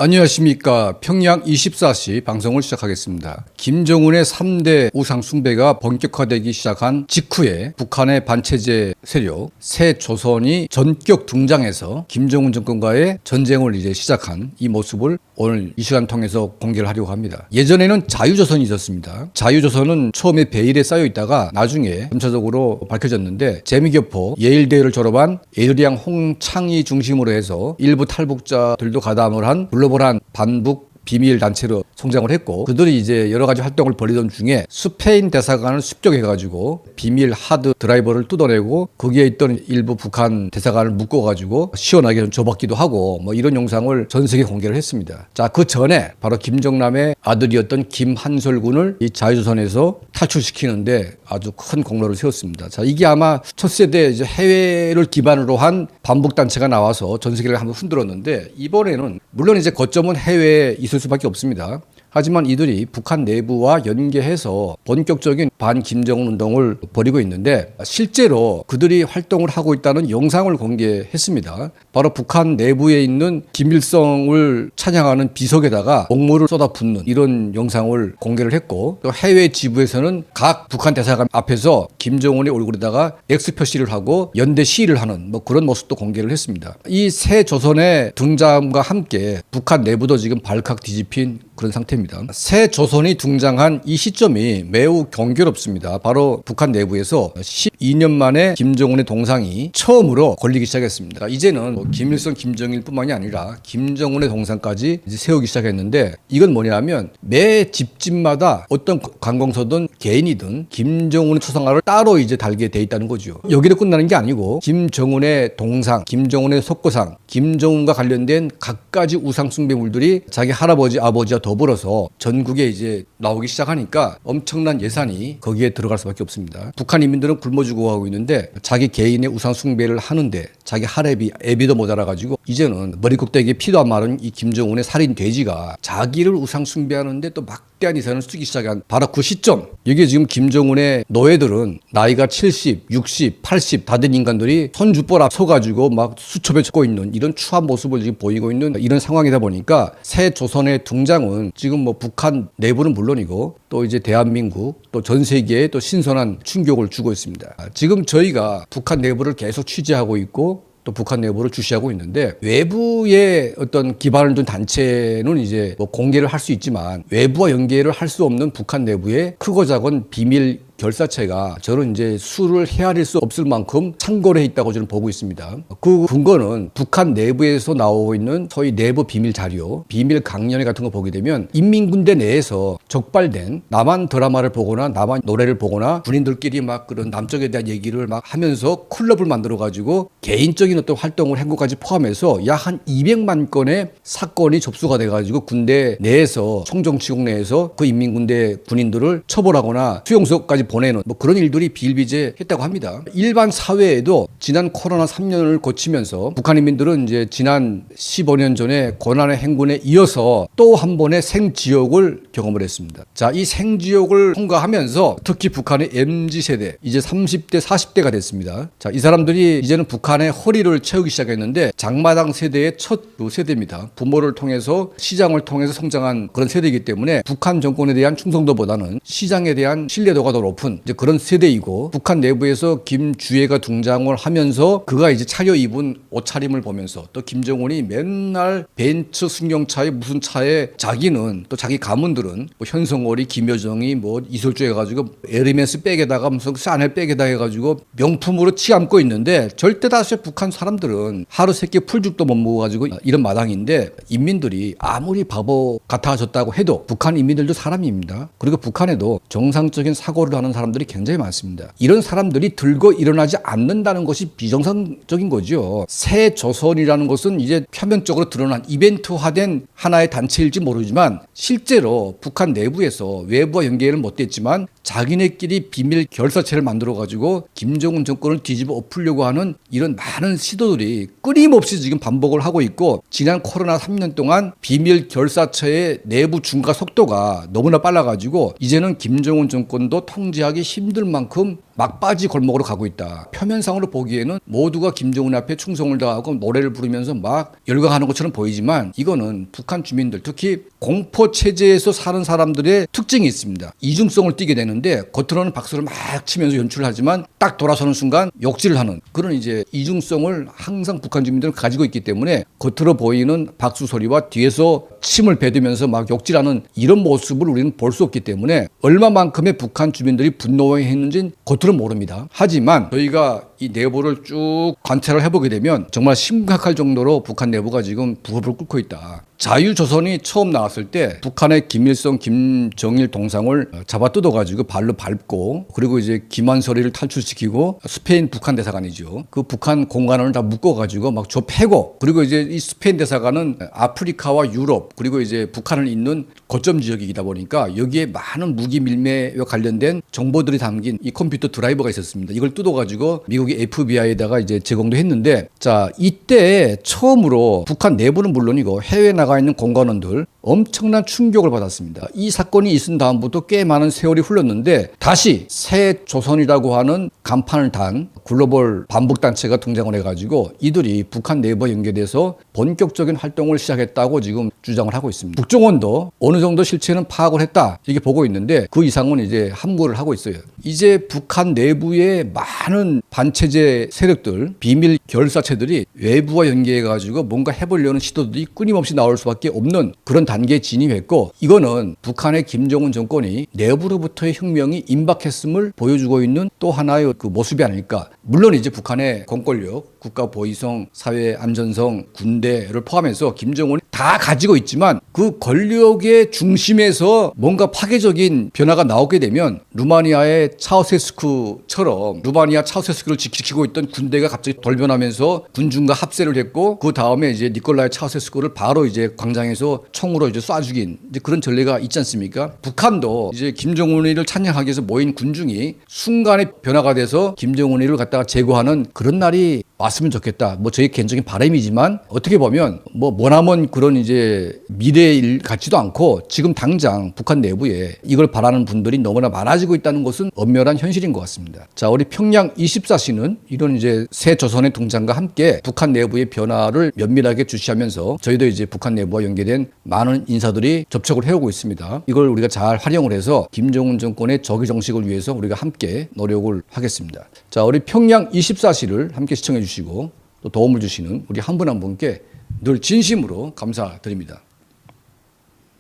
안녕하십니까. 평양 24시 방송을 시작하겠습니다. 김정은의 3대 우상 숭배가 본격화되기 시작한 직후에 북한의 반체제 세력 새 조선이 전격 등장해서 김정은 정권과의 전쟁을 이제 시작한 이 모습을 오늘 이 시간 통해서 공개를 하려고 합니다. 예전에는 자유조선이 있었습니다. 자유조선은 처음에 베일에 쌓여 있다가 나중에 점차적으로 밝혀졌는데 재미교포 예일대를 졸업한 에드리앙 홍창희 중심으로 해서 일부 탈북자들도 가담을 한 글로벌한 반북 비밀 단체로 성장을 했고, 그들이 이제 여러 가지 활동을 벌이던 중에 스페인 대사관을 습격해가지고 비밀 하드 드라이버를 뜯어내고 거기에 있던 일부 북한 대사관을 묶어가지고 시원하게 좀 줘봤기도 하고 뭐 이런 영상을 전 세계에 공개를 했습니다. 자, 그 전에 바로 김정남의 아들이었던 김한솔군을 이 자유조선에서 탈출시키는데 아주 큰 공로를 세웠습니다. 자, 이게 아마 첫 세대 이제 해외를 기반으로 한 반북 단체가 나와서 전 세계를 한번 흔들었는데, 이번에는 물론 이제 거점은 해외에 있을 수밖에 없습니다. 하지만 이들이 북한 내부와 연계해서 본격적인 반김정은 운동을 벌이고 있는데, 실제로 그들이 활동을 하고 있다는 영상을 공개했습니다. 바로 북한 내부에 있는 김일성을 찬양하는 비석에다가 목물을 쏟아붓는 이런 영상을 공개를 했고, 또 해외 지부에서는 각 북한 대사관 앞에서 김정은의 얼굴에다가 X 표시를 하고 연대 시위를 하는 뭐 그런 모습도 공개를 했습니다. 이 새 조선의 등장과 함께 북한 내부도 지금 발칵 뒤집힌 그런 상태입니다. 새 조선이 등장한 이 시점이 매우 경계롭습니다. 바로 북한 내부에서 12년 만에 김정은의 동상이 처음으로 걸리기 시작했습니다. 이제는 뭐 김일성, 김정일뿐만이 아니라 김정은의 동상까지 이제 세우기 시작했는데, 이건 뭐냐면 매 집집마다 어떤 관공서든 개인이든 김정은의 초상화를 따로 이제 달게 돼 있다는 거죠. 여기로 끝나는 게 아니고 김정은의 동상, 김정은의 석고상, 김정은과 관련된 갖가지 우상 숭배물들이 자기 할아버지, 아버지와 더불어서 전국에 이제 나오기 시작하니까 엄청난 예산이 거기에 들어갈 수밖에 없습니다. 북한 인민들은 굶어 죽어가고 있는데 자기 개인의 우상 숭배를 하는데 자기 할애비, 애비도 모자라가지고 이제는 머리꼭대기에 피도 안 마른 이 김정은의 살인 돼지가 자기를 우상 숭배하는데 또 막대한 예산을 쓰기 시작한 바로 그 시점. 여기에 지금 김정은의 노예들은 나이가 70, 60, 80 다 된 인간들이 손주볼 앞 서가지고 막 수첩에 적고 있는 이런 추한 모습을 지금 보이고 있는 이런 상황이다 보니까 새 조선의 등장은 지금 뭐 북한 내부는 물론이고 또 이제 대한민국 또 전 세계에 또 신선한 충격을 주고 있습니다. 지금 저희가 북한 내부를 계속 취재하고 있고 또 북한 내부를 주시하고 있는데, 외부의 어떤 기반을 둔 단체는 이제 뭐 공개를 할 수 있지만 외부와 연계를 할 수 없는 북한 내부의 크고 작은 비밀 결사체가 저는 이제 수를 헤아릴 수 없을 만큼 창궐해 있다고 저는 보고 있습니다. 그 근거는 북한 내부에서 나오고 있는 소위 내부 비밀 자료, 비밀 강연회 같은 거 보게 되면 인민군대 내에서 적발된 남한 드라마를 보거나 남한 노래를 보거나 군인들끼리 막 그런 남쪽에 대한 얘기를 막 하면서 클럽을 만들어 가지고 개인적인 어떤 활동을 한 것까지 포함해서 약 한 200만 건의 사건이 접수가 돼 가지고 군대 내에서 총정치국 내에서 그 인민군대 군인들을 처벌하거나 수용소까지 보내는 뭐 그런 일들이 비일비재했다고 합니다. 일반 사회에도 지난 코로나 3년을 거치면서 북한 인민들은 이제 지난 15년 전에 고난의 행군에 이어서 또 한 번의 생지옥을 경험을 했습니다. 자, 이 생지옥을 통과하면서 특히 북한의 MZ세대, 이제 30대, 40대가 됐습니다. 자, 이 사람들이 이제는 북한의 허리를 채우기 시작했는데 장마당 세대의 첫 세대입니다. 부모를 통해서 시장을 통해서 성장한 그런 세대이기 때문에 북한 정권에 대한 충성도보다는 시장에 대한 신뢰도가 더 높은 이제 그런 세대이고, 북한 내부에서 김주애가 등장을 하면서 그가 이제 차려입은 옷차림을 보면서 또 김정은이 맨날 벤츠 승용차에 무슨 차에 자기는 또 자기 가문들은 뭐 현성월이, 김여정이 뭐 이설주 해가지고 에르메스 백에다가 무슨 샤넬 백에다 해가지고 명품으로 치안고 있는데, 절대 다수 북한 사람들은 하루 세끼 풀죽도 못 먹어가지고 이런 마당인데, 인민들이 아무리 바보 같아졌다고 해도 북한 인민들도 사람입니다. 그리고 북한에도 정상적인 사고를 하는 사람들이 굉장히 많습니다. 이런 사람들이 들고 일어나지 않는다는 것이 비정상적인 거죠. 새 조선이라는 것은 이제 표면적으로 드러난 이벤트화된 하나의 단체일지 모르지만 실제로 북한 내부에서 외부와 연계는 못됐지만 자기네끼리 비밀 결사체를 만들어가지고 김정은 정권을 뒤집어 엎으려고 하는 이런 많은 시도들이 끊임없이 지금 반복을 하고 있고, 지난 코로나 3년 동안 비밀 결사체의 내부 중과 속도가 너무나 빨라가지고 이제는 김정은 정권도 통제하기 힘들 만큼 막바지 골목으로 가고 있다. 표면상으로 보기에는 모두가 김정은 앞에 충성을 다하고 노래를 부르면서 막 열광하는 것처럼 보이지만 이거는 북한 주민들, 특히 공포 체제에서 사는 사람들의 특징이 있습니다. 이중성을 띠게 되는데 겉으로는 박수를 막 치면서 연출을 하지만 딱 돌아서는 순간 욕질을 하는 그런 이제 이중성을 항상 북한 주민들은 가지고 있기 때문에 겉으로 보이는 박수 소리와 뒤에서 침을 뱉으면서 막 욕질하는 이런 모습을 우리는 볼 수 없기 때문에 얼마만큼의 북한 주민들이 분노했는지는 겉으로 모릅니다. 하지만 저희가 이 내부를 쭉 관찰을 해보게 되면 정말 심각할 정도로 북한 내부가 지금 부업을 끓고 있다. 자유조선이 처음 나왔을 때 북한의 김일성, 김정일 동상을 잡아 뜯어가지고 발로 밟고 그리고 이제 김한서리를 탈출시키고 스페인 북한 대사관이죠. 그 북한 공관을 다 묶어가지고 막 저 패고 그리고 이제 이 스페인 대사관은 아프리카와 유럽 그리고 이제 북한을 잇는 거점 지역이다 보니까 여기에 많은 무기 밀매와 관련된 정보들이 담긴 이 컴퓨터 드라이버가 있었습니다. 이걸 뜯어가지고 미국의 FBI에다가 이제 제공도 했는데 자 이때 처음으로 북한 내부는 물론이고 해외에 나가 있는 공관원들 엄청난 충격을 받았습니다. 이 사건이 있은 다음부터 꽤 많은 세월이 흘렀는데 다시 새 조선이라고 하는 간판을 단 글로벌 반북단체가 등장을 해가지고 이들이 북한 내부와 연계돼서 본격적인 활동을 시작했다고 지금 주장을 하고 있습니다. 국정원도 어느 정도 실체는 파악을 했다 이렇게 보고 있는데 그 이상은 이제 함구를 하고 있어요. 이제 북한 내부의 많은 반체제 세력들, 비밀 결사체들이 외부와 연계해가지고 뭔가 해보려는 시도들이 끊임없이 나올 수밖에 없는 그런 단계에 진입했고 이거는 북한의 김정은 정권이 내부로부터의 혁명이 임박했음을 보여주고 있는 또 하나의 그 모습이 아닐까. 물론 이제 북한의 공권력, 국가 보위성, 사회 안전성, 군대를 포함해서 김정은이 다 가지고 있지만 그 권력의 중심에서 뭔가 파괴적인 변화가 나오게 되면 루마니아의 차우세스쿠처럼 루마니아 차우세스쿠를 지키고 있던 군대가 갑자기 돌변하면서 군중과 합세를 했고 그 다음에 이제 니콜라이 차우세스쿠를 바로 이제 광장에서 총으로 이제 쏴 죽인 이제 그런 전례가 있지 않습니까? 북한도 이제 김정은이를 찬양하기 위해서 모인 군중이 순간에 변화가 돼서 김정은이를 갖다가 제거하는 그런 날이 왔으면 좋겠다. 뭐 저희 개인적인 바람이지만 어떻게 보면 뭐 머나먼 그런 이제 미래의 일 같지도 않고 지금 당장 북한 내부에 이걸 바라는 분들이 너무나 많아지고 있다는 것은 엄밀한 현실인 것 같습니다. 자, 우리 평양 24시는 이런 이제 새 조선의 등장과 함께 북한 내부의 변화를 면밀하게 주시하면서 저희도 이제 북한 내부와 연계된 많은 인사들이 접촉을 해오고 있습니다. 이걸 우리가 잘 활용을 해서 김정은 정권의 적의 정식을 위해서 우리가 함께 노력을 하겠습니다. 자, 우리 평양 24시를 함께 시청해 주시고 또 도움을 주시는 우리 한 분 한 분께 늘 진심으로 감사드립니다.